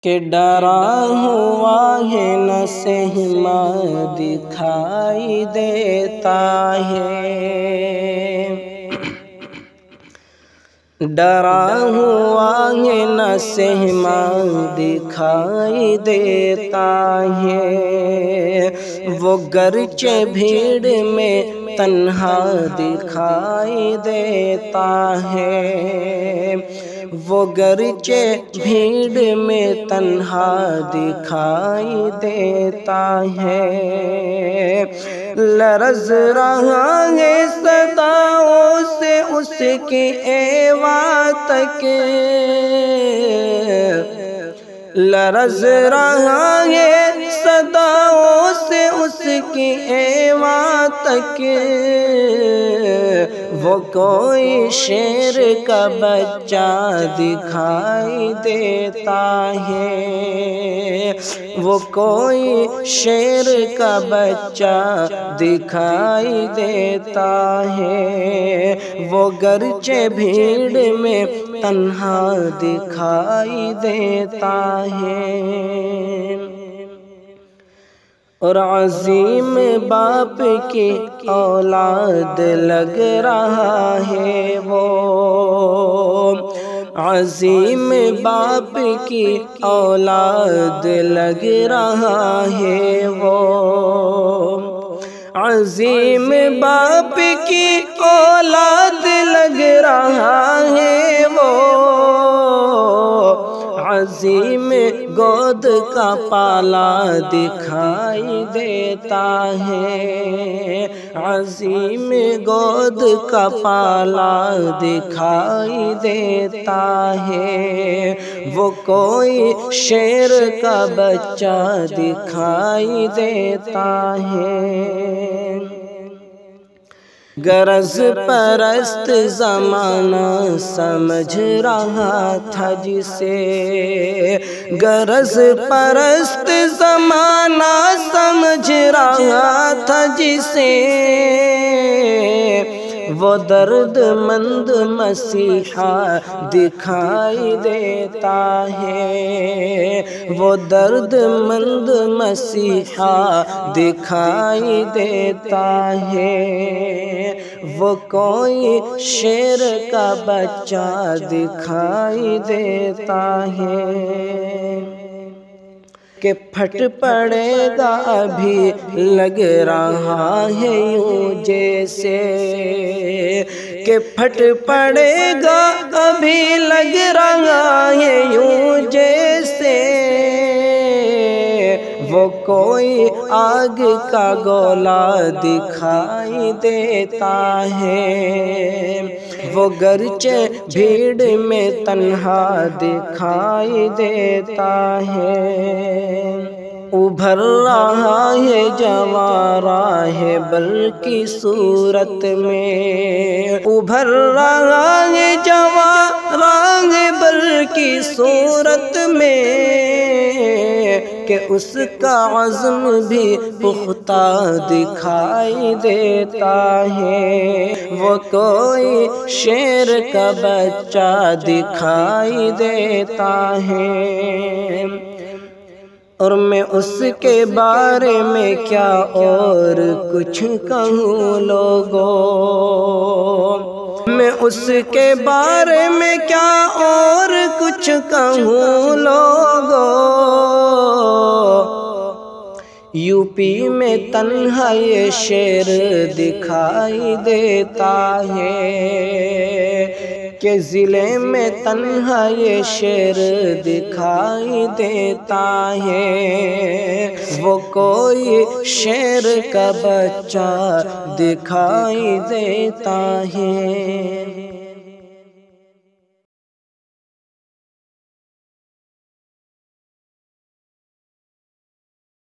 کہ ڈرا ہوا ہے نہ سہما دکھائی دیتا ہے، ڈرا ہوا ہے نہ سہما دکھائی دیتا ہے، وہ گرچہ بھیڑ میں تنہا دکھائی دیتا ہے، وہ گرچہ بھیڑ میں تنہا دکھائی دیتا ہے، لرز رہا ہے صداؤں سے اس کی ایوا تک، لرز رہا ہے صداؤں سے اس کی ایوا تک، وہ کوئی شیر کا بچہ دکھائی دیتا ہے، وہ کوئی شیر کا بچہ دکھائی دیتا ہے، وہ گرچہ بھیڑ میں تنہا دکھائی دیتا ہے، اور عظیم باپ کی اولاد لگ رہا ہے وہ، عظیم باپ کی اولاد لگ رہا ہے وہ، عظیم باپ کی اولاد لگ رہا ہے وہ، عظیم گود کا پالا دکھائی دیتا ہے، عظیم گود کا پالا دکھائی دیتا ہے، وہ کوئی شیر کا بچہ دکھائی دیتا ہے، غرض پرست زمانہ سمجھ رہا تھا جسے، غرض پرست زمانہ سمجھ رہا تھا جسے، وہ درد مند مسیحا دکھائی دیتا ہے، وہ درد مند مسیحا دکھائی دیتا ہے، وہ کوئی شیر کا بچہ دکھائی دیتا ہے، کہ پھٹ پڑے گا ابھی لگ رہا ہے یوں جیسے، کہ پھٹ پڑے گا ابھی لگ رہا ہے یوں جیسے، وہ کوئی آگ کا گولا دکھائی دیتا ہے، وہ گرچہ بھیڑ میں تنہا دکھائی دیتا ہے، ابھر رہا ہے جواں راہ بل کی صورت میں، ابھر رہا ہے جواں راہ بل کی صورت میں، کہ اس کا عزم بھی پختہ دکھائی دیتا ہے، وہ کوئی شیر کا بچہ دکھائی دیتا ہے، اور میں اس کے بارے میں کیا اور کچھ کہوں لوگوں، میں اس کے بارے میں کیا اور کچھ کہوں لوگوں، یو پی میں تنہا یہ شیر دکھائی دیتا ہے، کہ ضلع میں تنہا یہ شیر دکھائی دیتا ہے، وہ کوئی شیر کا بچہ دکھائی دیتا ہے۔